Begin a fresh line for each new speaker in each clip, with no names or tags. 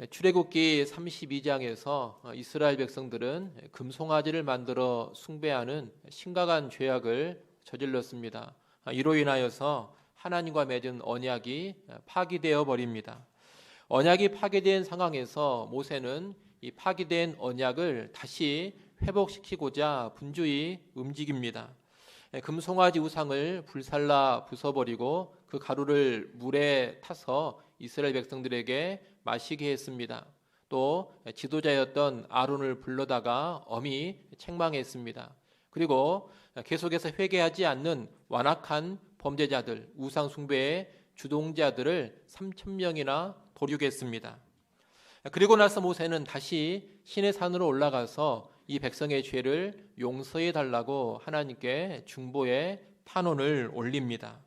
출애굽기 32장에서 이스라엘 백성들은 금송아지를 만들어 숭배하는 심각한 죄악을 저질렀습니다. 이로 인하여서 하나님과 맺은 언약이 파기되어 버립니다. 언약이 파괴된 상황에서 모세는 이 파기된 언약을 다시 회복시키고자 분주히 움직입니다. 금송아지 우상을 불살라 부숴버리고 그 가루를 물에 타서 이스라엘 백성들에게 마시게 했습니다. 또 지도자였던 아론을 불러다가 엄히 책망했습니다. 그리고 계속해서 회개하지 않는 완악한 범죄자들, 우상 숭배의 주동자들을 3,000명이나 도륙했습니다. 그리고 나서 모세는 다시 시내 산으로 올라가서 이 백성의 죄를 용서해 달라고 하나님께 중보의 탄원을 올립니다.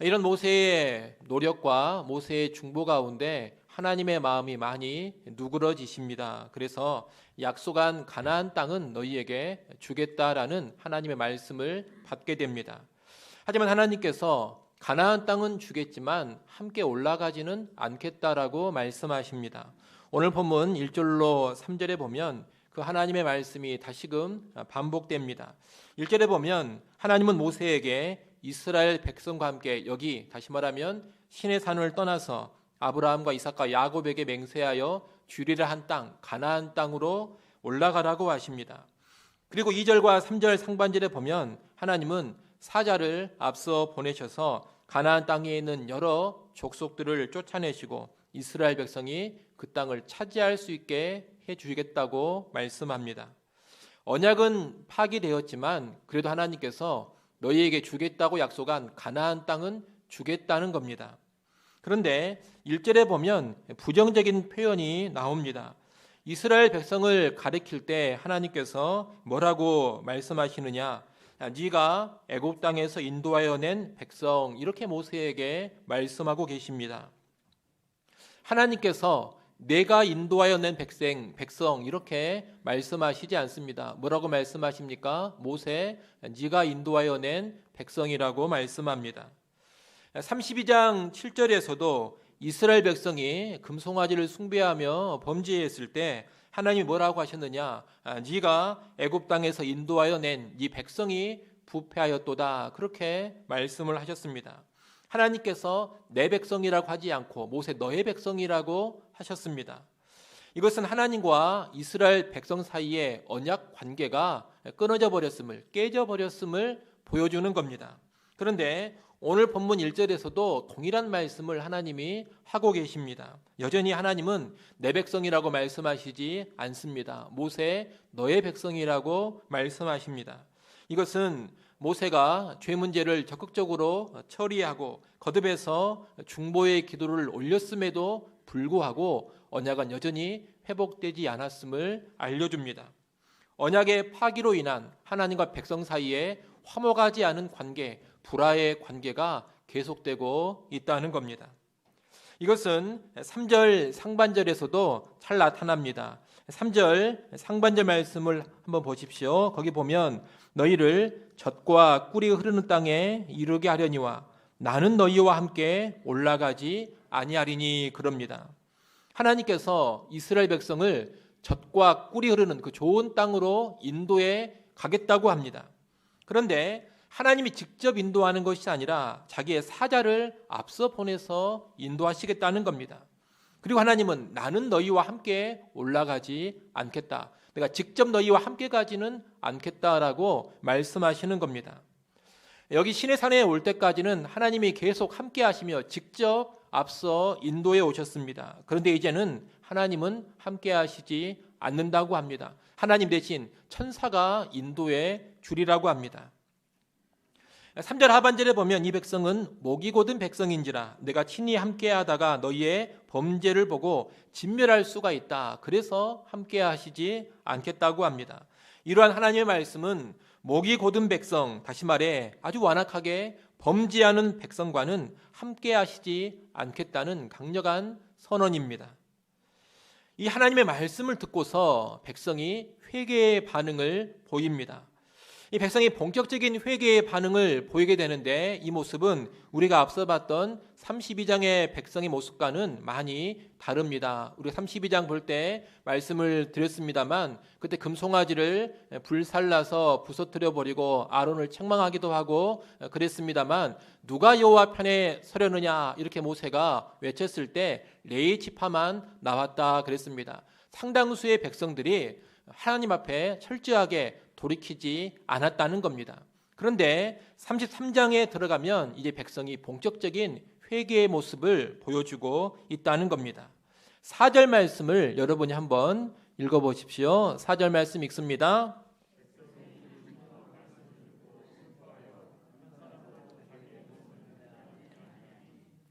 이런 모세의 노력과 모세의 중보 가운데 하나님의 마음이 많이 누그러지십니다. 그래서 약속한 가나안 땅은 너희에게 주겠다라는 하나님의 말씀을 받게 됩니다. 하지만 하나님께서 가나안 땅은 주겠지만 함께 올라가지는 않겠다라고 말씀하십니다. 오늘 본문 1절로 3절에 보면 그 하나님의 말씀이 다시금 반복됩니다. 1절에 보면 하나님은 모세에게 이스라엘 백성과 함께 여기 다시 말하면 시내 산을 떠나서 아브라함과 이삭과 야곱에게 맹세하여 주리라 한 땅 가나안 땅으로 올라가라고 하십니다. 그리고 2절과 3절 상반절에 보면 하나님은 사자를 앞서 보내셔서 가나안 땅에 있는 여러 족속들을 쫓아내시고 이스라엘 백성이 그 땅을 차지할 수 있게 해주시겠다고 말씀합니다. 언약은 파기되었지만 그래도 하나님께서 너희에게 주겠다고 약속한 가나안 땅은 주겠다는 겁니다. 그런데 1절에 보면 부정적인 표현이 나옵니다. 이스라엘 백성을 가리킬 때 하나님께서 뭐라고 말씀하시느냐? 네가 애굽 땅에서 인도하여 낸 백성, 이렇게 모세에게 말씀하고 계십니다. 하나님께서 내가 인도하여 낸 백성 이렇게 말씀하시지 않습니다. 뭐라고 말씀하십니까? 모세, 네가 인도하여 낸 백성이라고 말씀합니다. 32장 7절에서도 이스라엘 백성이 금송아지를 숭배하며 범죄했을 때 하나님이 뭐라고 하셨느냐? 네가 애굽 땅에서 인도하여 낸 네 백성이 부패하였도다, 그렇게 말씀을 하셨습니다. 하나님께서 내 백성이라고 하지 않고 모세 너의 백성이라고 하셨습니다. 이것은 하나님과 이스라엘 백성 사이의 언약 관계가 끊어져 버렸음을, 깨져 버렸음을 보여주는 겁니다. 그런데 오늘 본문 1절에서도 동일한 말씀을 하나님이 하고 계십니다. 여전히 하나님은 내 백성이라고 말씀하시지 않습니다. 모세 너의 백성이라고 말씀하십니다. 이것은 모세가 죄 문제를 적극적으로 처리하고 거듭해서 중보의 기도를 올렸음에도 불구하고 언약은 여전히 회복되지 않았음을 알려줍니다. 언약의 파기로 인한 하나님과 백성 사이에 화목하지 않은 관계, 불화의 관계가 계속되고 있다는 겁니다. 이것은 3절 상반절에서도 잘 나타납니다. 3절 상반절 말씀을 한번 보십시오. 거기 보면 너희를 젖과 꿀이 흐르는 땅에 이르게 하려니와 나는 너희와 함께 올라가지 아니하리니, 그럽니다. 하나님께서 이스라엘 백성을 젖과 꿀이 흐르는 그 좋은 땅으로 인도해 가겠다고 합니다. 그런데 하나님이 직접 인도하는 것이 아니라 자기의 사자를 앞서 보내서 인도하시겠다는 겁니다. 그리고 하나님은 나는 너희와 함께 올라가지 않겠다, 내가 직접 너희와 함께 가지는 않겠다라고 말씀하시는 겁니다. 여기 시내산에 올 때까지는 하나님이 계속 함께 하시며 직접 앞서 인도해 오셨습니다. 그런데 이제는 하나님은 함께 하시지 않는다고 합니다. 하나님 대신 천사가 인도해 주리라고 합니다. 3절 하반절에 보면 이 백성은 목이 곧은 백성인지라 내가 친히 함께하다가 너희의 범죄를 보고 진멸할 수가 있다, 그래서 함께하시지 않겠다고 합니다. 이러한 하나님의 말씀은 목이 곧은 백성, 다시 말해 아주 완악하게 범죄하는 백성과는 함께하시지 않겠다는 강력한 선언입니다. 이 하나님의 말씀을 듣고서 백성이 회개의 반응을 보입니다. 이 백성이 본격적인 회개의 반응을 보이게 되는데 이 모습은 우리가 앞서 봤던 32장의 백성의 모습과는 많이 다릅니다. 우리가 32장 볼 때 말씀을 드렸습니다만 그때 금송아지를 불살라서 부서뜨려 버리고 아론을 책망하기도 하고 그랬습니다만 누가 여호와 편에 서려느냐 이렇게 모세가 외쳤을 때 레위 지파만 나왔다 그랬습니다. 상당수의 백성들이 하나님 앞에 철저하게 돌이키지 않았다는 겁니다. 그런데 33장에 들어가면 이제 백성이 본격적인 회개의 모습을 보여주고 있다는 겁니다. 4절 말씀을 여러분이 한번 읽어보십시오. 4절 말씀 읽습니다.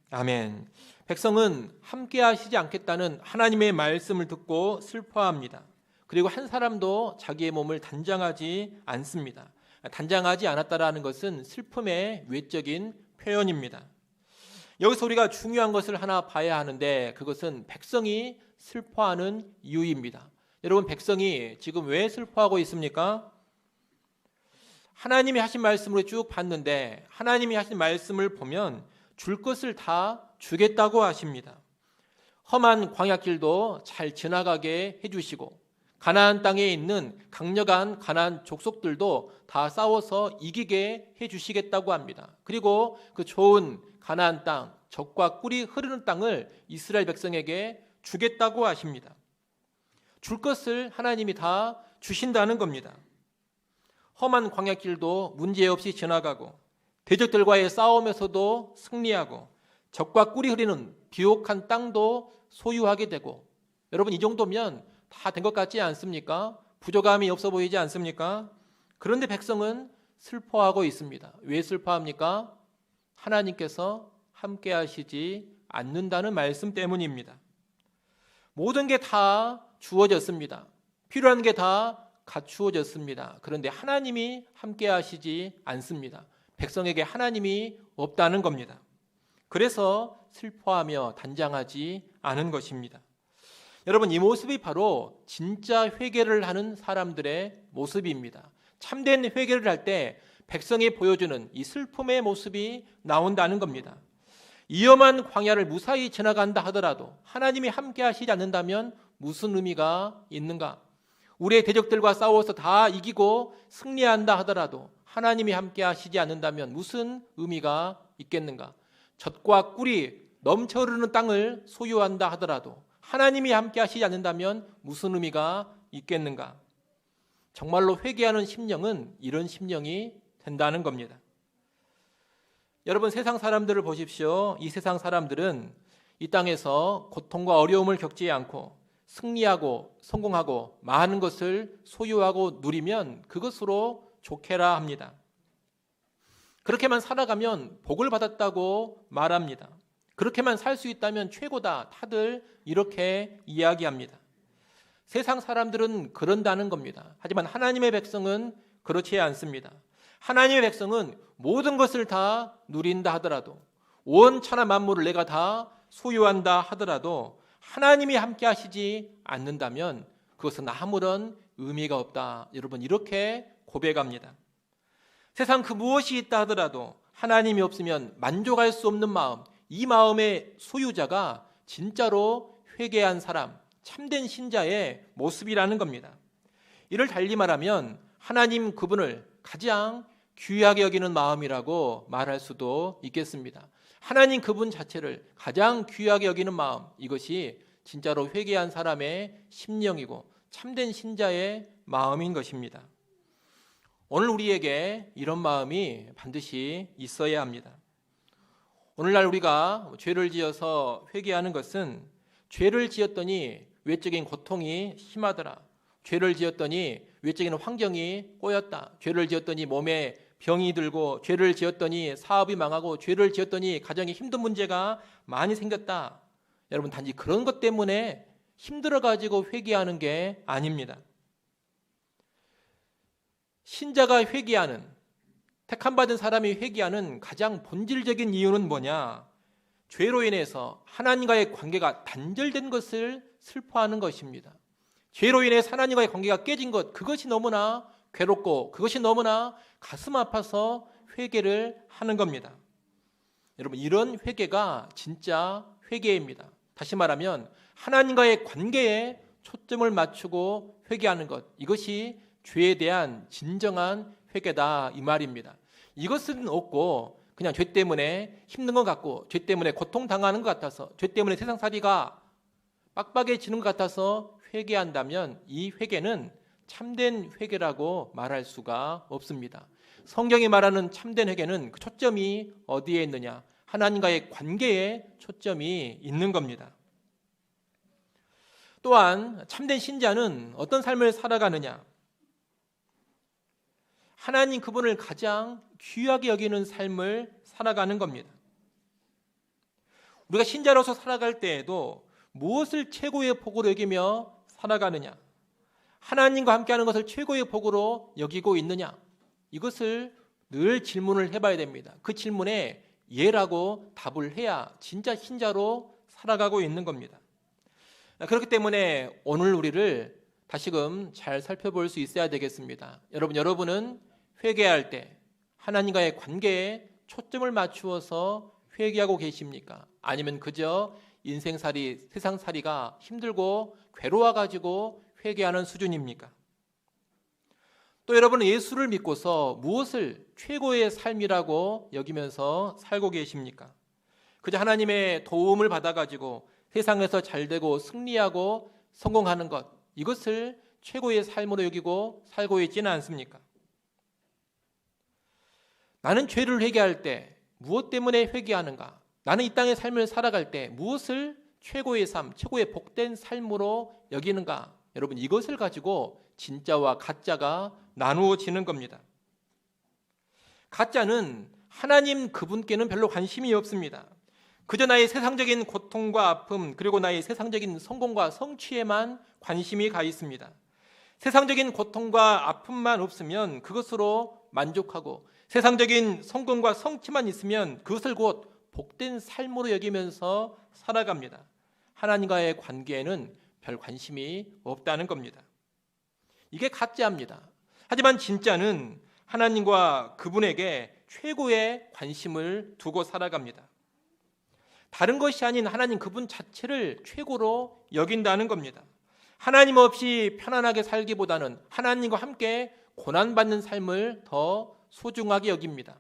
아멘. 백성은 함께 하시지 않겠다는 하나님의 말씀을 듣고 슬퍼합니다. 그리고 한 사람도 자기의 몸을 단장하지 않습니다. 단장하지 않았다라는 것은 슬픔의 외적인 표현입니다. 여기서 우리가 중요한 것을 하나 봐야 하는데 그것은 백성이 슬퍼하는 이유입니다. 여러분, 백성이 지금 왜 슬퍼하고 있습니까? 하나님이 하신 말씀으로 쭉 봤는데 하나님이 하신 말씀을 보면 줄 것을 다 주겠다고 하십니다. 험한 광야길도 잘 지나가게 해주시고 가나안 땅에 있는 강력한 가나안 족속들도 다 싸워서 이기게 해주시겠다고 합니다. 그리고 그 좋은 가나안 땅, 젖과 꿀이 흐르는 땅을 이스라엘 백성에게 주겠다고 하십니다. 줄 것을 하나님이 다 주신다는 겁니다. 험한 광야길도 문제없이 지나가고 대적들과의 싸움에서도 승리하고 젖과 꿀이 흐르는 비옥한 땅도 소유하게 되고, 여러분 이 정도면 다 된 것 같지 않습니까? 부족함이 없어 보이지 않습니까? 그런데 백성은 슬퍼하고 있습니다. 왜 슬퍼합니까? 하나님께서 함께 하시지 않는다는 말씀 때문입니다. 모든 게 다 주어졌습니다. 필요한 게 다 갖추어졌습니다. 그런데 하나님이 함께 하시지 않습니다. 백성에게 하나님이 없다는 겁니다. 그래서 슬퍼하며 단장하지 않은 것입니다. 여러분, 이 모습이 바로 진짜 회개를 하는 사람들의 모습입니다. 참된 회개를 할 때 백성이 보여주는 이 슬픔의 모습이 나온다는 겁니다. 위험한 광야를 무사히 지나간다 하더라도 하나님이 함께 하시지 않는다면 무슨 의미가 있는가? 우리의 대적들과 싸워서 다 이기고 승리한다 하더라도 하나님이 함께 하시지 않는다면 무슨 의미가 있겠는가? 젖과 꿀이 넘쳐 흐르는 땅을 소유한다 하더라도 하나님이 함께 하시지 않는다면 무슨 의미가 있겠는가? 정말로 회개하는 심령은 이런 심령이 된다는 겁니다. 여러분, 세상 사람들을 보십시오. 이 세상 사람들은 이 땅에서 고통과 어려움을 겪지 않고 승리하고 성공하고 많은 것을 소유하고 누리면 그것으로 좋게라 합니다. 그렇게만 살아가면 복을 받았다고 말합니다. 그렇게만 살 수 있다면 최고다. 다들 이렇게 이야기합니다. 세상 사람들은 그런다는 겁니다. 하지만 하나님의 백성은 그렇지 않습니다. 하나님의 백성은 모든 것을 다 누린다 하더라도, 온 천하 만물을 내가 다 소유한다 하더라도 하나님이 함께 하시지 않는다면 그것은 아무런 의미가 없다. 여러분, 이렇게 고백합니다. 세상 그 무엇이 있다 하더라도 하나님이 없으면 만족할 수 없는 마음, 이 마음의 소유자가 진짜로 회개한 사람, 참된 신자의 모습이라는 겁니다. 이를 달리 말하면 하나님 그분을 가장 귀하게 여기는 마음이라고 말할 수도 있겠습니다. 하나님 그분 자체를 가장 귀하게 여기는 마음, 이것이 진짜로 회개한 사람의 심령이고 참된 신자의 마음인 것입니다. 오늘 우리에게 이런 마음이 반드시 있어야 합니다. 오늘날 우리가 죄를 지어서 회개하는 것은 죄를 지었더니 외적인 고통이 심하더라, 죄를 지었더니 외적인 환경이 꼬였다, 죄를 지었더니 몸에 병이 들고, 죄를 지었더니 사업이 망하고, 죄를 지었더니 가정에 힘든 문제가 많이 생겼다. 여러분, 단지 그런 것 때문에 힘들어가지고 회개하는 게 아닙니다. 신자가 회개하는, 택함받은 사람이 회개하는 가장 본질적인 이유는 뭐냐? 죄로 인해서 하나님과의 관계가 단절된 것을 슬퍼하는 것입니다. 죄로 인해 하나님과의 관계가 깨진 것, 그것이 너무나 괴롭고 그것이 너무나 가슴 아파서 회개를 하는 겁니다. 여러분, 이런 회개가 진짜 회개입니다. 다시 말하면 하나님과의 관계에 초점을 맞추고 회개하는 것, 이것이 죄에 대한 진정한 회개다 이 말입니다. 이것은 없고 그냥 죄 때문에 힘든 것 같고 죄 때문에 고통당하는 것 같아서 죄 때문에 세상살이가 빡빡해지는 것 같아서 회개한다면 이 회개는 참된 회개라고 말할 수가 없습니다. 성경이 말하는 참된 회개는 그 초점이 어디에 있느냐? 하나님과의 관계에 초점이 있는 겁니다. 또한 참된 신자는 어떤 삶을 살아가느냐? 하나님 그분을 가장 귀하게 여기는 삶을 살아가는 겁니다. 우리가 신자로서 살아갈 때에도 무엇을 최고의 복으로 여기며 살아가느냐? 하나님과 함께하는 것을 최고의 복으로 여기고 있느냐? 이것을 늘 질문을 해봐야 됩니다. 그 질문에 예라고 답을 해야 진짜 신자로 살아가고 있는 겁니다. 그렇기 때문에 오늘 우리를 다시금 잘 살펴볼 수 있어야 되겠습니다. 여러분은 회개할 때 하나님과의 관계에 초점을 맞추어서 회개하고 계십니까? 아니면 그저 인생살이, 세상살이가 힘들고 괴로워가지고 회개하는 수준입니까? 또 여러분은 예수를 믿고서 무엇을 최고의 삶이라고 여기면서 살고 계십니까? 그저 하나님의 도움을 받아가지고 세상에서 잘되고 승리하고 성공하는 것, 이것을 최고의 삶으로 여기고 살고 있지는 않습니까? 나는 죄를 회개할 때 무엇 때문에 회개하는가? 나는 이 땅의 삶을 살아갈 때 무엇을 최고의 삶, 최고의 복된 삶으로 여기는가? 여러분, 이것을 가지고 진짜와 가짜가 나누어지는 겁니다. 가짜는 하나님 그분께는 별로 관심이 없습니다. 그저 나의 세상적인 고통과 아픔, 그리고 나의 세상적인 성공과 성취에만 관심이 가 있습니다. 세상적인 고통과 아픔만 없으면 그것으로 만족하고 세상적인 성공과 성취만 있으면 그것을 곧 복된 삶으로 여기면서 살아갑니다. 하나님과의 관계에는 별 관심이 없다는 겁니다. 이게 가짜입니다. 하지만 진짜는 하나님과 그분에게 최고의 관심을 두고 살아갑니다. 다른 것이 아닌 하나님 그분 자체를 최고로 여긴다는 겁니다. 하나님 없이 편안하게 살기보다는 하나님과 함께 고난받는 삶을 더 소중하게 여깁니다.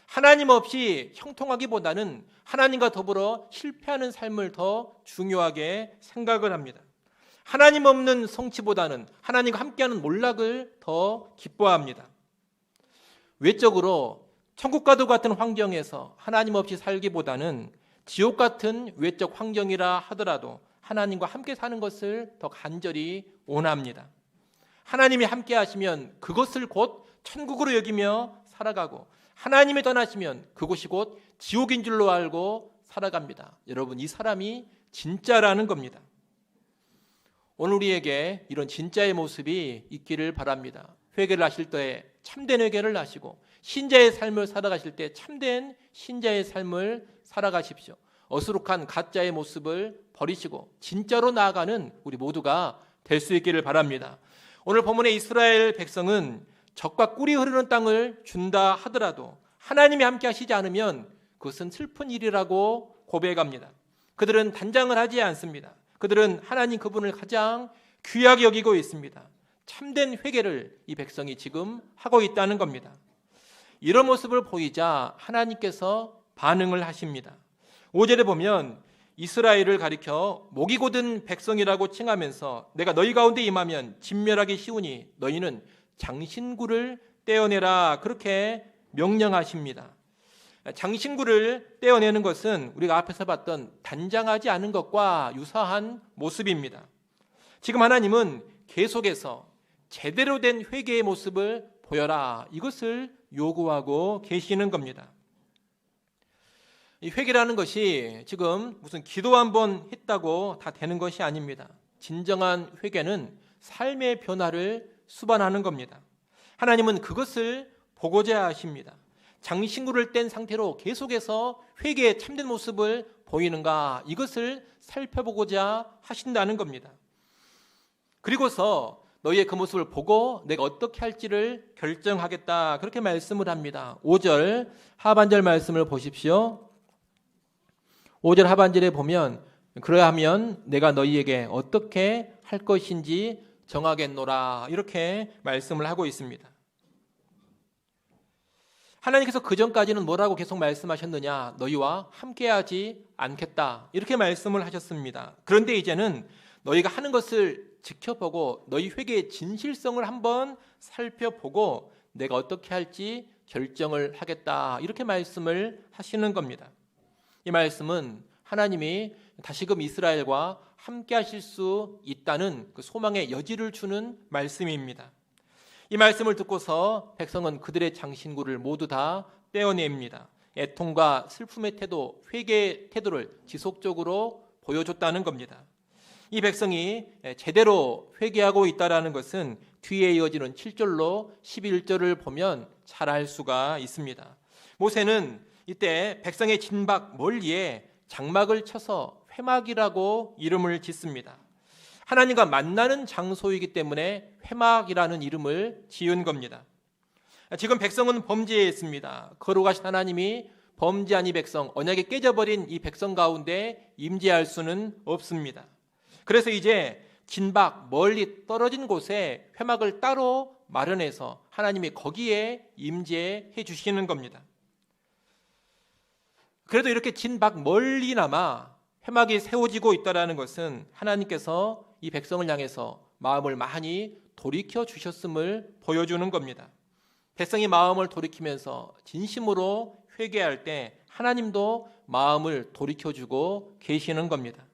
하나님 없이 형통하기보다는 하나님과 더불어 실패하는 삶을 더 중요하게 생각을 합니다. 하나님 없는 성취보다는 하나님과 함께하는 몰락을 더 기뻐합니다. 외적으로 천국과도 같은 환경에서 하나님 없이 살기보다는 지옥 같은 외적 환경이라 하더라도 하나님과 함께 사는 것을 더 간절히 원합니다. 하나님이 함께 하시면 그것을 곧 천국으로 여기며 살아가고 하나님이 떠나시면 그곳이 곧 지옥인 줄로 알고 살아갑니다. 여러분, 이 사람이 진짜라는 겁니다. 오늘 우리에게 이런 진짜의 모습이 있기를 바랍니다. 회개를 하실 때에 참된 회개를 하시고 신자의 삶을 살아가실 때 참된 신자의 삶을 살아가십시오. 어수룩한 가짜의 모습을 버리시고 진짜로 나아가는 우리 모두가 될 수 있기를 바랍니다. 오늘 본문의 이스라엘 백성은 젖과 꿀이 흐르는 땅을 준다 하더라도 하나님이 함께 하시지 않으면 그것은 슬픈 일이라고 고백합니다. 그들은 단장을 하지 않습니다. 그들은 하나님 그분을 가장 귀하게 여기고 있습니다. 참된 회개를 이 백성이 지금 하고 있다는 겁니다. 이런 모습을 보이자 하나님께서 반응을 하십니다. 5절에 보면 이스라엘을 가리켜 목이 곧은 백성이라고 칭하면서 내가 너희 가운데 임하면 진멸하기 쉬우니 너희는 장신구를 떼어내라, 그렇게 명령하십니다. 장신구를 떼어내는 것은 우리가 앞에서 봤던 단장하지 않은 것과 유사한 모습입니다. 지금 하나님은 계속해서 제대로 된 회개의 모습을 보여라, 이것을 요구하고 계시는 겁니다. 이 회개라는 것이 지금 무슨 기도 한번 했다고 다 되는 것이 아닙니다. 진정한 회개는 삶의 변화를 수반하는 겁니다. 하나님은 그것을 보고자 하십니다. 장신구를 뗀 상태로 계속해서 회개의 참된 모습을 보이는가, 이것을 살펴보고자 하신다는 겁니다. 그리고서 너희의 그 모습을 보고 내가 어떻게 할지를 결정하겠다. 그렇게 말씀을 합니다. 5절 하반절 말씀을 보십시오. 5절 하반절에 보면 그러하면 내가 너희에게 어떻게 할 것인지 정하겠노라. 이렇게 말씀을 하고 있습니다. 하나님께서 그전까지는 뭐라고 계속 말씀하셨느냐? 너희와 함께하지 않겠다. 이렇게 말씀을 하셨습니다. 그런데 이제는 너희가 하는 것을 지켜보고 너희 회개의 진실성을 한번 살펴보고 내가 어떻게 할지 결정을 하겠다. 이렇게 말씀을 하시는 겁니다. 이 말씀은 하나님이 다시금 이스라엘과 함께 하실 수 있다는 그 소망의 여지를 주는 말씀입니다. 이 말씀을 듣고서 백성은 그들의 장신구를 모두 다 떼어냅니다. 애통과 슬픔의 태도, 회개의 태도를 지속적으로 보여줬다는 겁니다. 이 백성이 제대로 회개하고 있다는 것은 뒤에 이어지는 7절로 11절을 보면 잘 알 수가 있습니다. 모세는 이때 백성의 진박 멀리에 장막을 쳐서 회막이라고 이름을 짓습니다. 하나님과 만나는 장소이기 때문에 회막이라는 이름을 지은 겁니다. 지금 백성은 범죄했습니다. 거룩하신 하나님이 범죄한 이 백성, 언약이 깨져버린 이 백성 가운데 임재할 수는 없습니다. 그래서 이제 진박 멀리 떨어진 곳에 회막을 따로 마련해서 하나님이 거기에 임재해 주시는 겁니다. 그래도 이렇게 진박 멀리나마 회막이 세워지고 있다는 것은 하나님께서 이 백성을 향해서 마음을 많이 돌이켜 주셨음을 보여주는 겁니다. 백성이 마음을 돌이키면서 진심으로 회개할 때 하나님도 마음을 돌이켜주고 계시는 겁니다.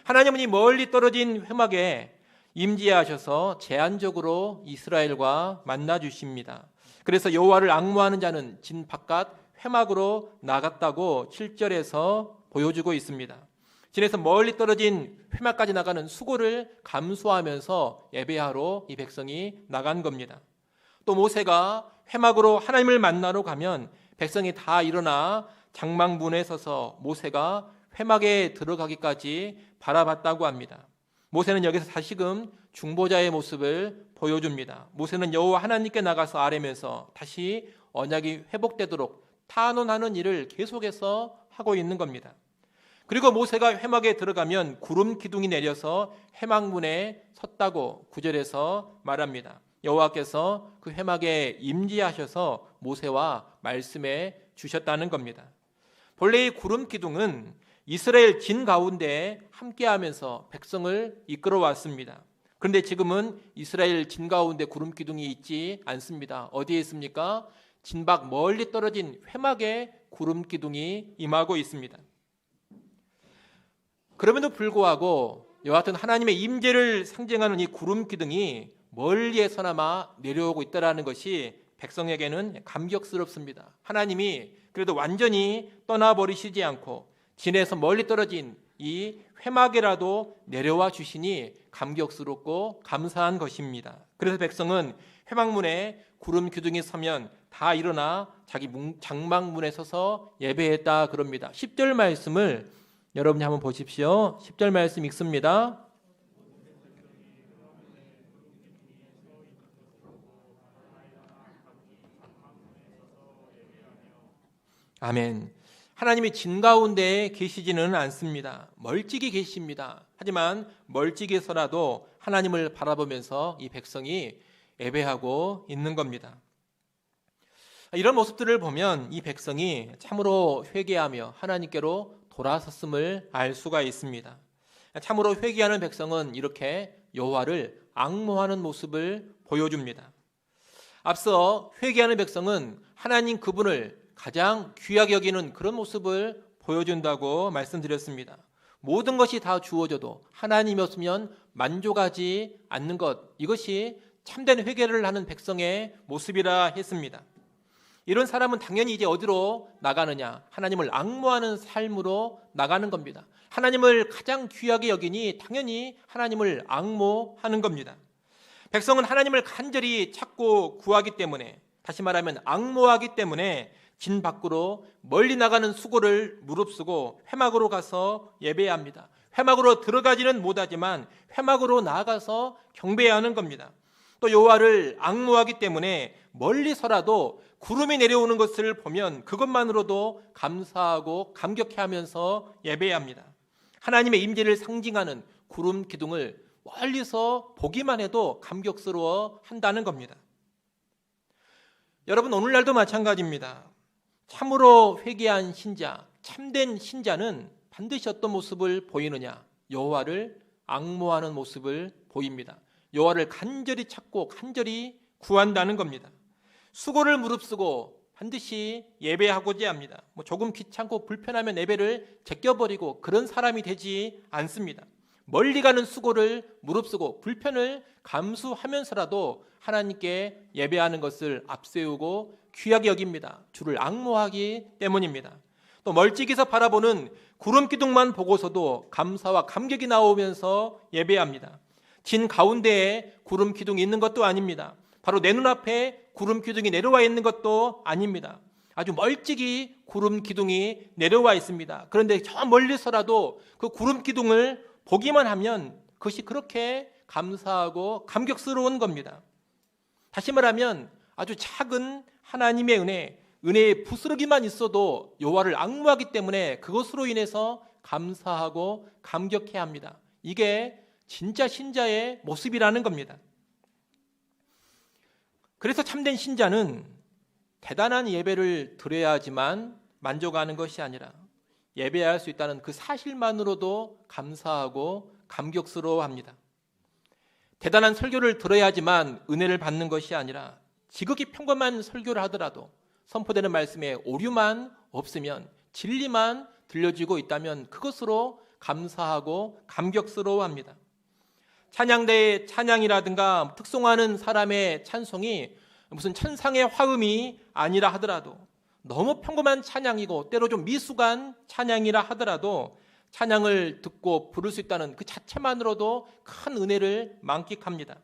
하나님은 이 멀리 떨어진 회막에 임재하셔서 제한적으로 이스라엘과 만나 주십니다. 그래서 여호와를 앙모하는 자는 진 바깥 회막으로 나갔다고 7절에서 보여주고 있습니다. 진에서 멀리 떨어진 회막까지 나가는 수고를 감수하면서 예배하러 이 백성이 나간 겁니다. 또 모세가 회막으로 하나님을 만나러 가면 백성이 다 일어나 장막문에 서서 모세가 회막에 들어가기까지 바라봤다고 합니다. 모세는 여기서 다시금 중보자의 모습을 보여줍니다. 모세는 여호와 하나님께 나가서 아뢰면서 다시 언약이 회복되도록 탄원하는 일을 계속해서 하고 있는 겁니다. 그리고 모세가 회막에 들어가면 구름 기둥이 내려서 회막문에 섰다고 9절에서 말합니다. 여호와께서 그 회막에 임재하셔서 모세와 말씀해 주셨다는 겁니다. 본래 이 구름 기둥은 이스라엘 진 가운데 함께하면서 백성을 이끌어 왔습니다. 그런데 지금은 이스라엘 진 가운데 구름 기둥이 있지 않습니다. 어디에 있습니까? 진박 멀리 떨어진 회막에 구름 기둥이 임하고 있습니다. 그럼에도 불구하고 여와 같은 하나님의 임재를 상징하는 이 구름 기둥이 멀리에서나마 내려오고 있다는 것이 백성에게는 감격스럽습니다. 하나님이 그래도 완전히 떠나버리시지 않고 진에서 멀리 떨어진 이 회막에라도 내려와 주시니 감격스럽고 감사한 것입니다. 그래서 백성은 회막문에 구름 기둥이 서면 다 일어나 자기 장막문에 서서 예배했다 그럽니다. 10절 말씀을 여러분이 한번 보십시오. 10절 말씀 읽습니다. 아멘. 하나님이 진 가운데 계시지는 않습니다. 멀찍이 계십니다. 하지만 멀찍이서라도 하나님을 바라보면서 이 백성이 예배하고 있는 겁니다. 이런 모습들을 보면 이 백성이 참으로 회개하며 하나님께로 돌아섰음을 알 수가 있습니다. 참으로 회개하는 백성은 이렇게 여호와를 앙모하는 모습을 보여줍니다. 앞서 회개하는 백성은 하나님 그분을 가장 귀하게 여기는 그런 모습을 보여준다고 말씀드렸습니다. 모든 것이 다 주어져도 하나님이 없으면 만족하지 않는 것, 이것이 참된 회개를 하는 백성의 모습이라 했습니다. 이런 사람은 당연히 이제 어디로 나가느냐? 하나님을 앙모하는 삶으로 나가는 겁니다. 하나님을 가장 귀하게 여기니 당연히 하나님을 앙모하는 겁니다. 백성은 하나님을 간절히 찾고 구하기 때문에, 다시 말하면 앙모하기 때문에 진 밖으로 멀리 나가는 수고를 무릅쓰고 회막으로 가서 예배합니다. 회막으로 들어가지는 못하지만 회막으로 나아가서 경배하는 겁니다. 또 여호와를 앙모하기 때문에 멀리서라도 구름이 내려오는 것을 보면 그것만으로도 감사하고 감격해하면서 예배합니다. 하나님의 임재를 상징하는 구름 기둥을 멀리서 보기만 해도 감격스러워 한다는 겁니다. 여러분, 오늘날도 마찬가지입니다. 참으로 회개한 신자, 참된 신자는 반드시 어떤 모습을 보이느냐? 여호와를 앙모하는 모습을 보입니다. 여호와를 간절히 찾고 간절히 구한다는 겁니다. 수고를 무릅쓰고 반드시 예배하고자 합니다. 조금 귀찮고 불편하면 예배를 제껴버리고 그런 사람이 되지 않습니다. 멀리 가는 수고를 무릅쓰고 불편을 감수하면서라도 하나님께 예배하는 것을 앞세우고 귀하게 여깁니다. 주를 앙모하기 때문입니다. 또 멀찍이서 바라보는 구름 기둥만 보고서도 감사와 감격이 나오면서 예배합니다. 진 가운데에 구름 기둥이 있는 것도 아닙니다. 바로 내 눈앞에 구름 기둥이 내려와 있는 것도 아닙니다. 아주 멀찍이 구름 기둥이 내려와 있습니다. 그런데 저 멀리서라도 그 구름 기둥을 보기만 하면 그것이 그렇게 감사하고 감격스러운 겁니다. 다시 말하면 아주 작은 하나님의 은혜의 부스러기만 있어도 여호와를 앙모하기 때문에 그것으로 인해서 감사하고 감격해야 합니다. 이게 진짜 신자의 모습이라는 겁니다. 그래서 참된 신자는 대단한 예배를 드려야지만 만족하는 것이 아니라 예배할 수 있다는 그 사실만으로도 감사하고 감격스러워합니다. 대단한 설교를 들어야지만 은혜를 받는 것이 아니라 지극히 평범한 설교를 하더라도 선포되는 말씀에 오류만 없으면 진리만 들려지고 있다면 그것으로 감사하고 감격스러워합니다. 찬양대의 찬양이라든가 특송하는 사람의 찬송이 무슨 천상의 화음이 아니라 하더라도 너무 평범한 찬양이고 때로 좀 미숙한 찬양이라 하더라도 찬양을 듣고 부를 수 있다는 그 자체만으로도 큰 은혜를 만끽합니다.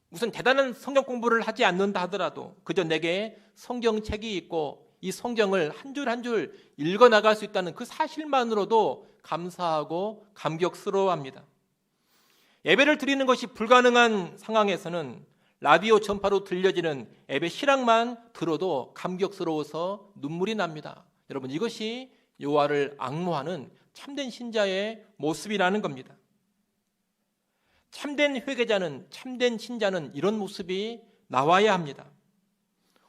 무슨 대단한 성경 공부를 하지 않는다 하더라도 그저 내게 성경책이 있고 이 성경을 한 줄 한 줄 읽어나갈 수 있다는 그 사실만으로도 감사하고 감격스러워합니다. 예배를 드리는 것이 불가능한 상황에서는 라디오 전파로 들려지는 예배 실황만 들어도 감격스러워서 눈물이 납니다. 여러분, 이것이 여호와를 앙모하는 참된 신자의 모습이라는 겁니다. 참된 회개자는, 참된 신자는 이런 모습이 나와야 합니다.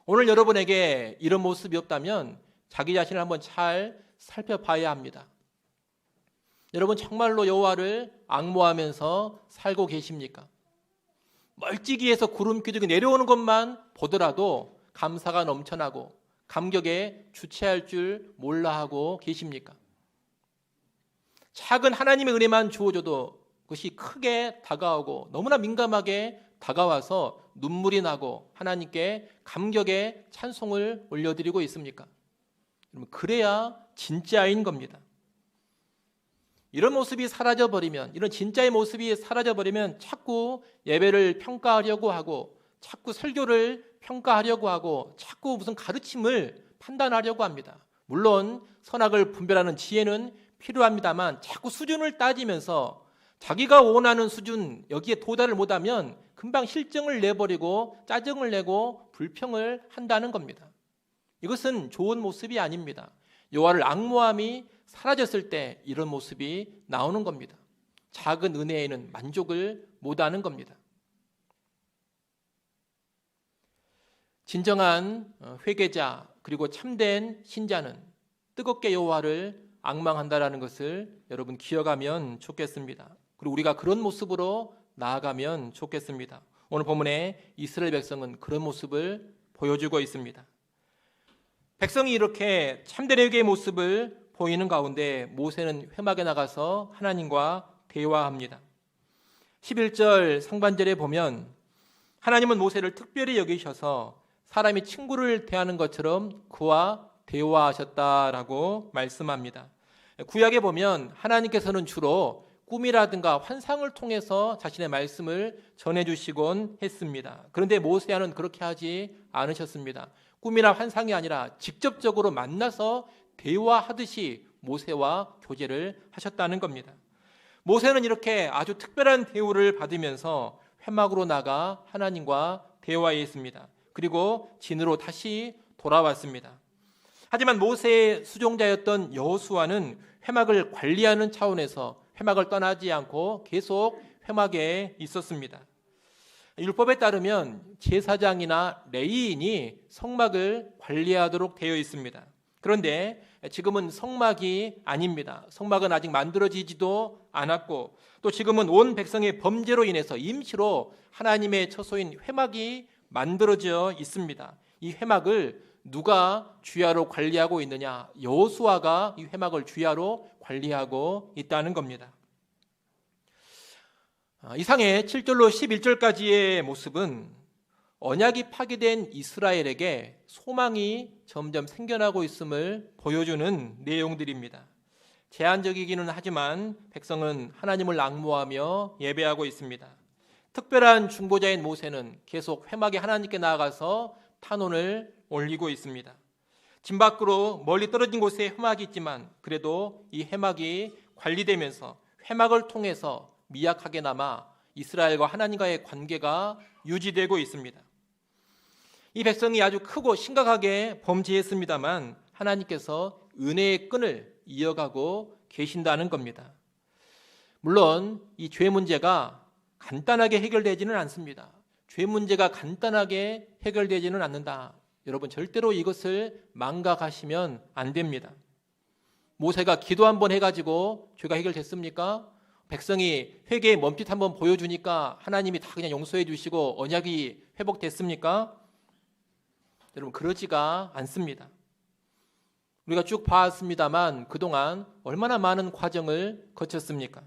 오늘 여러분에게 이런 모습이 없다면 자기 자신을 한번 잘 살펴봐야 합니다. 여러분, 정말로 여호와를 앙모하면서 살고 계십니까? 멀찍이에서 구름 기둥이 내려오는 것만 보더라도 감사가 넘쳐나고 감격에 주체할 줄 몰라 하고 계십니까? 작은 하나님의 은혜만 주어져도 그것이 크게 다가오고 너무나 민감하게 다가와서 눈물이 나고 하나님께 감격의 찬송을 올려드리고 있습니까? 여러분, 그래야 진짜인 겁니다. 이런 모습이 사라져버리면, 이런 진짜의 모습이 사라져버리면 자꾸 예배를 평가하려고 하고 자꾸 설교를 평가하려고 하고 자꾸 무슨 가르침을 판단하려고 합니다. 물론 선악을 분별하는 지혜는 필요합니다만 자꾸 수준을 따지면서 자기가 원하는 수준 여기에 도달을 못하면 금방 실증을 내버리고 짜증을 내고 불평을 한다는 겁니다. 이것은 좋은 모습이 아닙니다. 여호와를 앙모함이 사라졌을 때 이런 모습이 나오는 겁니다. 작은 은혜에는 만족을 못하는 겁니다. 진정한 회개자 그리고 참된 신자는 뜨겁게 여호와를 앙망한다라는 것을 여러분 기억하면 좋겠습니다. 그리고 우리가 그런 모습으로 나아가면 좋겠습니다. 오늘 본문에 이스라엘 백성은 그런 모습을 보여주고 있습니다. 백성이 이렇게 참된 회개의 모습을 보이는 가운데 모세는 회막에 나가서 하나님과 대화합니다. 11절 상반절에 보면 하나님은 모세를 특별히 여기셔서 사람이 친구를 대하는 것처럼 그와 대화하셨다라고 말씀합니다. 구약에 보면 하나님께서는 주로 꿈이라든가 환상을 통해서 자신의 말씀을 전해주시곤 했습니다. 그런데 모세와는 그렇게 하지 않으셨습니다. 꿈이나 환상이 아니라 직접적으로 만나서 대화하듯이 모세와 교제를 하셨다는 겁니다. 모세는 이렇게 아주 특별한 대우를 받으면서 회막으로 나가 하나님과 대화했습니다. 그리고 진으로 다시 돌아왔습니다. 하지만 모세의 수종자였던 여호수아는 회막을 관리하는 차원에서 회막을 떠나지 않고 계속 회막에 있었습니다. 율법에 따르면 제사장이나 레위인이 성막을 관리하도록 되어 있습니다. 그런데 지금은 성막이 아닙니다. 성막은 아직 만들어지지도 않았고 또 지금은 온 백성의 범죄로 인해서 임시로 하나님의 처소인 회막이 만들어져 있습니다. 이 회막을 누가 주야로 관리하고 있느냐? 여호수아가 이 회막을 주야로 관리하고 있다는 겁니다. 이상의 7절로 11절까지의 모습은 언약이 파괴된 이스라엘에게 소망이 점점 생겨나고 있음을 보여주는 내용들입니다. 제한적이기는 하지만 백성은 하나님을 앙모하며 예배하고 있습니다. 특별한 중보자인 모세는 계속 회막에 하나님께 나아가서 탄원을 올리고 있습니다. 진 밖으로 멀리 떨어진 곳에 회막이 있지만 그래도 이 회막이 관리되면서 회막을 통해서 미약하게나마 이스라엘과 하나님과의 관계가 유지되고 있습니다. 이 백성이 아주 크고 심각하게 범죄했습니다만 하나님께서 은혜의 끈을 이어가고 계신다는 겁니다. 물론 이 죄 문제가 간단하게 해결되지는 않습니다. 죄 문제가 간단하게 해결되지는 않는다. 여러분 절대로 이것을 망각하시면 안 됩니다. 모세가 기도 한번 해가지고 죄가 해결됐습니까? 백성이 회개의 몸짓 한번 보여주니까 하나님이 다 그냥 용서해 주시고 언약이 회복됐습니까? 여러분 그러지가 않습니다. 우리가 쭉 봤습니다만 그동안 얼마나 많은 과정을 거쳤습니까?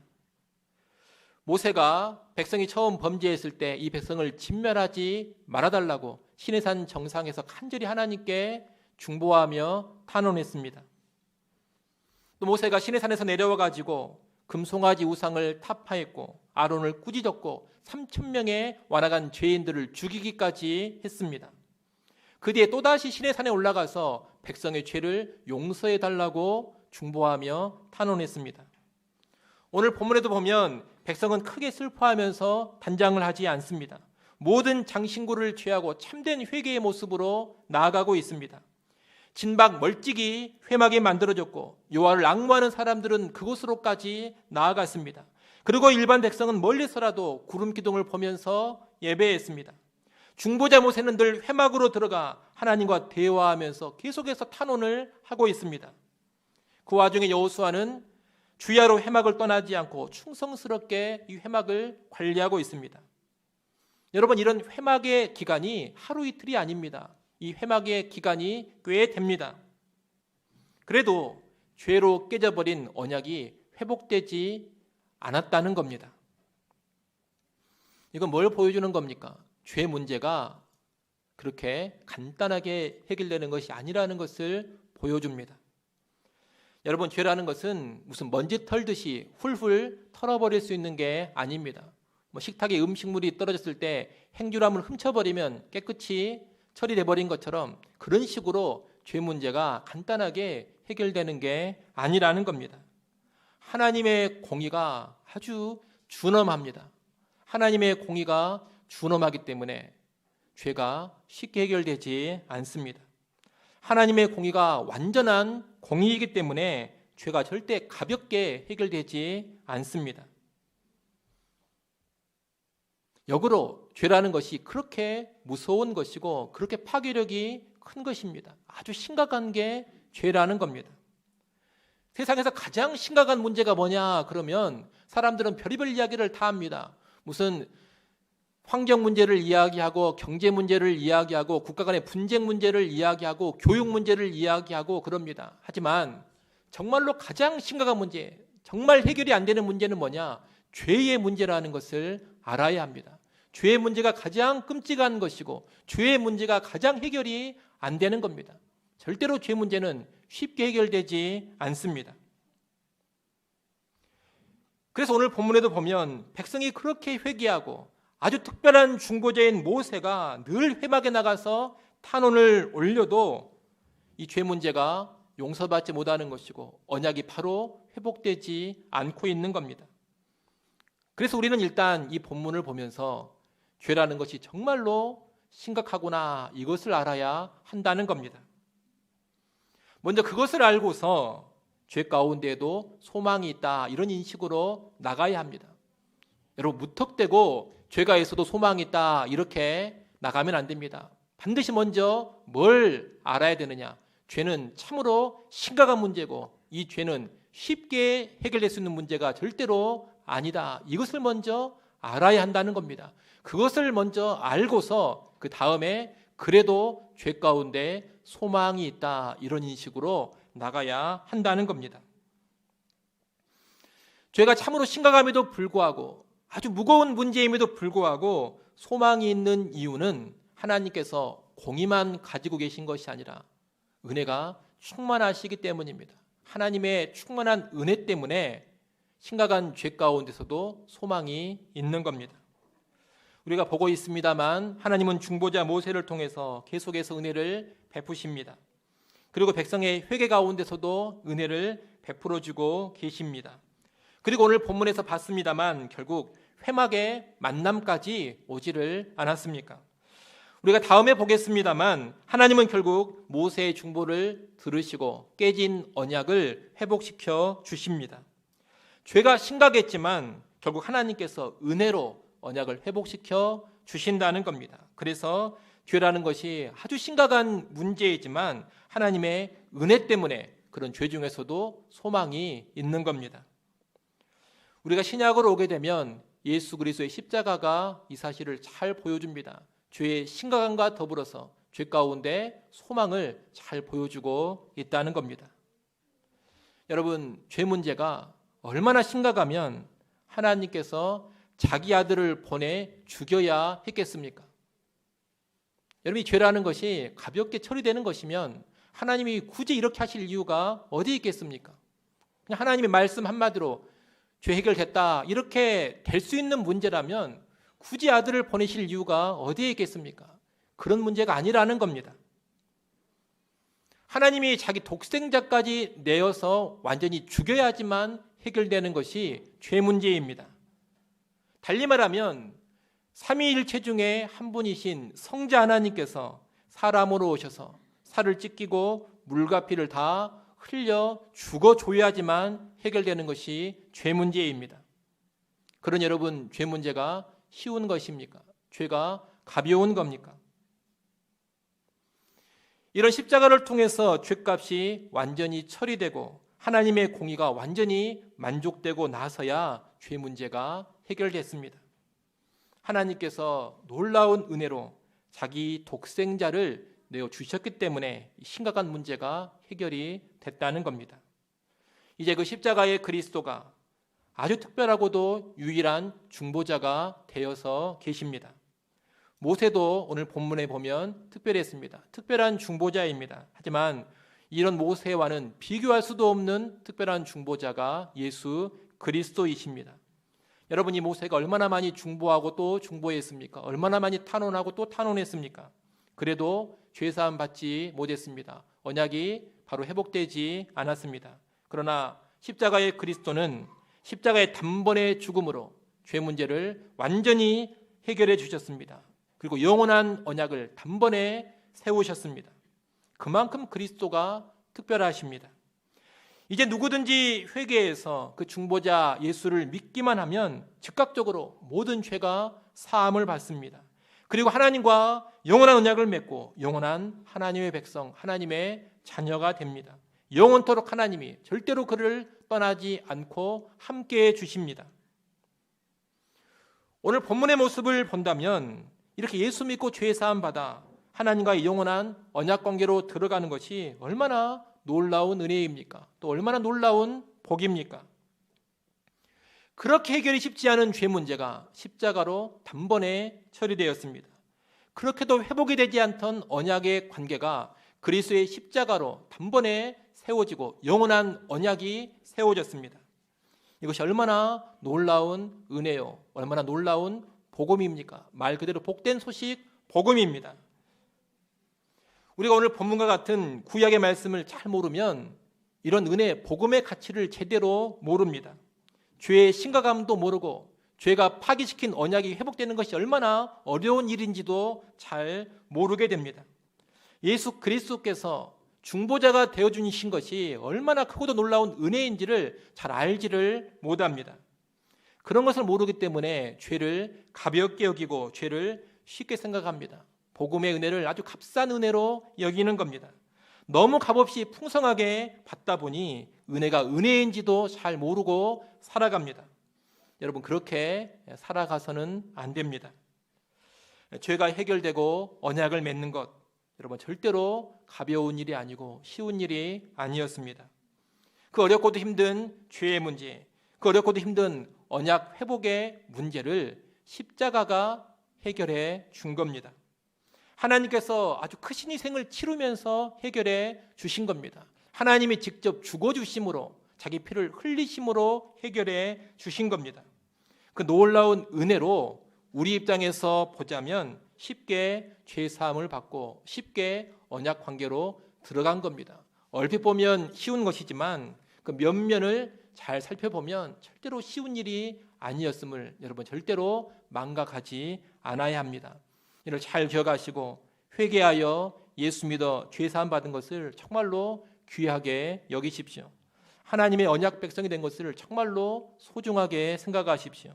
모세가 백성이 처음 범죄했을 때 이 백성을 진멸하지 말아달라고 시내산 정상에서 간절히 하나님께 중보하며 탄원했습니다. 또 모세가 시내산에서 내려와 가지고 금송아지 우상을 타파했고 아론을 꾸짖었고 3,000명의 완악한 죄인들을 죽이기까지 했습니다. 그 뒤에 또다시 시내산에 올라가서 백성의 죄를 용서해달라고 중보하며 탄원했습니다. 오늘 본문에도 보면 백성은 크게 슬퍼하면서 단장을 하지 않습니다. 모든 장신구를 취하고 참된 회개의 모습으로 나아가고 있습니다. 진박 멀찍이 회막이 만들어졌고 여호와를 앙모하는 사람들은 그곳으로까지 나아갔습니다. 그리고 일반 백성은 멀리서라도 구름 기둥을 보면서 예배했습니다. 중보자 모세는 늘 회막으로 들어가 하나님과 대화하면서 계속해서 탄원을 하고 있습니다. 그 와중에 여호수아는 주야로 회막을 떠나지 않고 충성스럽게 이 회막을 관리하고 있습니다. 여러분 이런 회막의 기간이 하루 이틀이 아닙니다. 이 회막의 기간이 꽤 됩니다. 그래도 죄로 깨져버린 언약이 회복되지 않았다는 겁니다. 이건 뭘 보여주는 겁니까? 죄 문제가 그렇게 간단하게 해결되는 것이 아니라는 것을 보여줍니다. 여러분 죄라는 것은 무슨 먼지 털듯이 훌훌 털어버릴 수 있는 게 아닙니다. 식탁에 음식물이 떨어졌을 때 행주람을 훔쳐버리면 깨끗이 처리돼버린 것처럼 그런 식으로 죄 문제가 간단하게 해결되는 게 아니라는 겁니다. 하나님의 공의가 아주 준엄합니다. 하나님의 공의가 준엄하기 때문에 죄가 쉽게 해결되지 않습니다. 하나님의 공의가 완전한 공의이기 때문에 죄가 절대 가볍게 해결되지 않습니다. 역으로 죄라는 것이 그렇게 무서운 것이고 그렇게 파괴력이 큰 것입니다. 아주 심각한 게 죄라는 겁니다. 세상에서 가장 심각한 문제가 뭐냐 그러면 사람들은 별의별 이야기를 다 합니다. 무슨 환경 문제를 이야기하고 경제 문제를 이야기하고 국가 간의 분쟁 문제를 이야기하고 교육 문제를 이야기하고 그럽니다. 하지만 정말로 가장 심각한 문제, 정말 해결이 안 되는 문제는 뭐냐? 죄의 문제라는 것을 알아야 합니다. 죄의 문제가 가장 끔찍한 것이고 죄의 문제가 가장 해결이 안 되는 겁니다. 절대로 죄 문제는 쉽게 해결되지 않습니다. 그래서 오늘 본문에도 보면 백성이 그렇게 회개하고 아주 특별한 중보자인 모세가 늘 회막에 나가서 탄원을 올려도 이 죄 문제가 용서받지 못하는 것이고 언약이 바로 회복되지 않고 있는 겁니다. 그래서 우리는 일단 이 본문을 보면서 죄라는 것이 정말로 심각하구나, 이것을 알아야 한다는 겁니다. 먼저 그것을 알고서 죄 가운데에도 소망이 있다, 이런 인식으로 나가야 합니다. 여러분, 무턱대고 죄가 있어도 소망이 있다 이렇게 나가면 안 됩니다. 반드시 먼저 뭘 알아야 되느냐? 죄는 참으로 심각한 문제고 이 죄는 쉽게 해결될 수 있는 문제가 절대로 아니다, 이것을 먼저 알아야 한다는 겁니다. 그것을 먼저 알고서 그 다음에 그래도 죄 가운데 소망이 있다, 이런 인식으로 나가야 한다는 겁니다. 죄가 참으로 심각함에도 불구하고 아주 무거운 문제임에도 불구하고 소망이 있는 이유는 하나님께서 공의만 가지고 계신 것이 아니라 은혜가 충만하시기 때문입니다. 하나님의 충만한 은혜 때문에 심각한 죄 가운데서도 소망이 있는 겁니다. 우리가 보고 있습니다만 하나님은 중보자 모세를 통해서 계속해서 은혜를 베푸십니다. 그리고 백성의 회개 가운데서도 은혜를 베풀어주고 계십니다. 그리고 오늘 본문에서 봤습니다만 결국 회막의 만남까지 오지를 않았습니까? 우리가 다음에 보겠습니다만 하나님은 결국 모세의 중보를 들으시고 깨진 언약을 회복시켜 주십니다. 죄가 심각했지만 결국 하나님께서 은혜로 언약을 회복시켜 주신다는 겁니다. 그래서 죄라는 것이 아주 심각한 문제이지만 하나님의 은혜 때문에 그런 죄 중에서도 소망이 있는 겁니다. 우리가 신약으로 오게 되면 예수 그리스도의 십자가가 이 사실을 잘 보여줍니다. 죄의 심각함과 더불어서 죄 가운데 소망을 잘 보여주고 있다는 겁니다. 여러분, 죄 문제가 얼마나 심각하면 하나님께서 자기 아들을 보내 죽여야 했겠습니까? 여러분, 이 죄라는 것이 가볍게 처리되는 것이면 하나님이 굳이 이렇게 하실 이유가 어디 있겠습니까? 그냥 하나님의 말씀 한마디로 죄 해결됐다, 이렇게 될 수 있는 문제라면 굳이 아들을 보내실 이유가 어디에 있겠습니까? 그런 문제가 아니라는 겁니다. 하나님이 자기 독생자까지 내어서 완전히 죽여야지만 해결되는 것이 죄 문제입니다. 달리 말하면 삼위일체 중에 한 분이신 성자 하나님께서 사람으로 오셔서 살을 찢기고 물과 피를 다 흘려 죽어줘야지만 해결되는 것이 죄 문제입니다. 그런 여러분, 죄 문제가 쉬운 것입니까? 죄가 가벼운 겁니까? 이런 십자가를 통해서 죄값이 완전히 처리되고 하나님의 공의가 완전히 만족되고 나서야 죄 문제가 해결됐습니다. 하나님께서 놀라운 은혜로 자기 독생자를 내어주셨기 때문에 심각한 문제가 해결이 됐다는 겁니다. 이제 그 십자가의 그리스도가 아주 특별하고도 유일한 중보자가 되어서 계십니다. 모세도 오늘 본문에 보면 특별했습니다. 특별한 중보자입니다. 하지만 이런 모세와는 비교할 수도 없는 특별한 중보자가 예수 그리스도이십니다. 여러분, 이 모세가 얼마나 많이 중보하고 또 중보했습니까? 얼마나 많이 탄원하고 또 탄원했습니까? 그래도 죄사함 받지 못했습니다. 언약이 바로 회복되지 않았습니다. 그러나 십자가의 그리스도는 십자가의 단번의 죽음으로 죄 문제를 완전히 해결해 주셨습니다. 그리고 영원한 언약을 단번에 세우셨습니다. 그만큼 그리스도가 특별하십니다. 이제 누구든지 회개해서 그 중보자 예수를 믿기만 하면 즉각적으로 모든 죄가 사함을 받습니다. 그리고 하나님과 영원한 언약을 맺고 영원한 하나님의 백성, 하나님의 자녀가 됩니다. 영원토록 하나님이 절대로 그를 떠나지 않고 함께해 주십니다. 오늘 본문의 모습을 본다면 이렇게 예수 믿고 죄 사함 받아 하나님과의 영원한 언약 관계로 들어가는 것이 얼마나 놀라운 은혜입니까? 또 얼마나 놀라운 복입니까? 그렇게 해결이 쉽지 않은 죄 문제가 십자가로 단번에 처리되었습니다. 그렇게도 회복이 되지 않던 언약의 관계가 그리스도의 십자가로 단번에 세워지고 영원한 언약이 세워졌습니다. 이것이 얼마나 놀라운 은혜요, 얼마나 놀라운 복음입니까? 말 그대로 복된 소식, 복음입니다. 우리가 오늘 본문과 같은 구약의 말씀을 잘 모르면 이런 은혜, 복음의 가치를 제대로 모릅니다. 죄의 심각함도 모르고 죄가 파기시킨 언약이 회복되는 것이 얼마나 어려운 일인지도 잘 모르게 됩니다. 예수 그리스도께서 중보자가 되어주신 것이 얼마나 크고도 놀라운 은혜인지를 잘 알지를 못합니다. 그런 것을 모르기 때문에 죄를 가볍게 여기고 죄를 쉽게 생각합니다. 복음의 은혜를 아주 값싼 은혜로 여기는 겁니다. 너무 값없이 풍성하게 받다 보니 은혜가 은혜인지도 잘 모르고 살아갑니다. 여러분, 그렇게 살아가서는 안 됩니다. 죄가 해결되고 언약을 맺는 것, 여러분 절대로 가벼운 일이 아니고 쉬운 일이 아니었습니다. 그 어렵고도 힘든 죄의 문제, 그 어렵고도 힘든 언약 회복의 문제를 십자가가 해결해 준 겁니다. 하나님께서 아주 크신 희생을 치르면서 해결해 주신 겁니다. 하나님이 직접 죽어주심으로, 자기 피를 흘리심으로 해결해 주신 겁니다. 그 놀라운 은혜로 우리 입장에서 보자면 쉽게 죄사함을 받고 쉽게 언약 관계로 들어간 겁니다. 얼핏 보면 쉬운 것이지만 그 면면을 잘 살펴보면 절대로 쉬운 일이 아니었음을 여러분 절대로 망각하지 않아야 합니다. 이를 잘 기억하시고 회개하여 예수 믿어 죄사함 받은 것을 정말로 귀하게 여기십시오. 하나님의 언약 백성이 된 것을 정말로 소중하게 생각하십시오.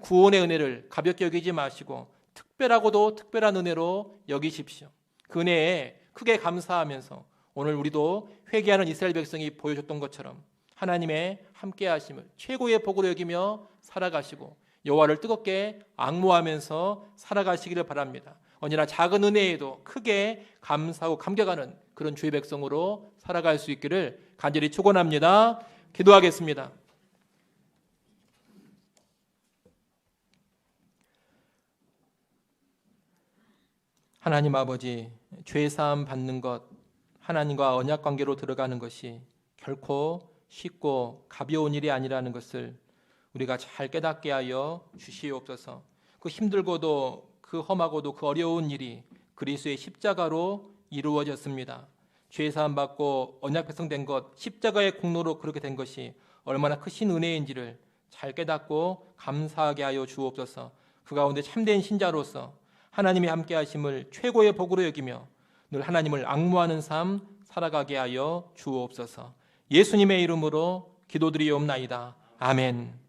구원의 은혜를 가볍게 여기지 마시고 특별하고도 특별한 은혜로 여기십시오. 그 은혜에 크게 감사하면서 오늘 우리도 회개하는 이스라엘 백성이 보여줬던 것처럼 하나님의 함께하심을 최고의 복으로 여기며 살아가시고 여호와를 뜨겁게 앙모하면서 살아가시기를 바랍니다. 언제나 작은 은혜에도 크게 감사하고 감격하는 그런 주의 백성으로 살아갈 수 있기를 간절히 축원합니다. 기도하겠습니다. 하나님 아버지, 죄사함 받는 것, 하나님과 언약 관계로 들어가는 것이 결코 쉽고 가벼운 일이 아니라는 것을 우리가 잘 깨닫게 하여 주시옵소서. 그 힘들고도 그 험하고도 그 어려운 일이 그리스도의 십자가로 이루어졌습니다. 죄사함 받고 언약 백성된 것, 십자가의 공로로 그렇게 된 것이 얼마나 크신 은혜인지를 잘 깨닫고 감사하게 하여 주옵소서. 그 가운데 참된 신자로서 하나님이 함께 하심을 최고의 복으로 여기며 늘 하나님을 앙모하는 삶 살아가게 하여 주옵소서. 예수님의 이름으로 기도드리옵나이다. 아멘.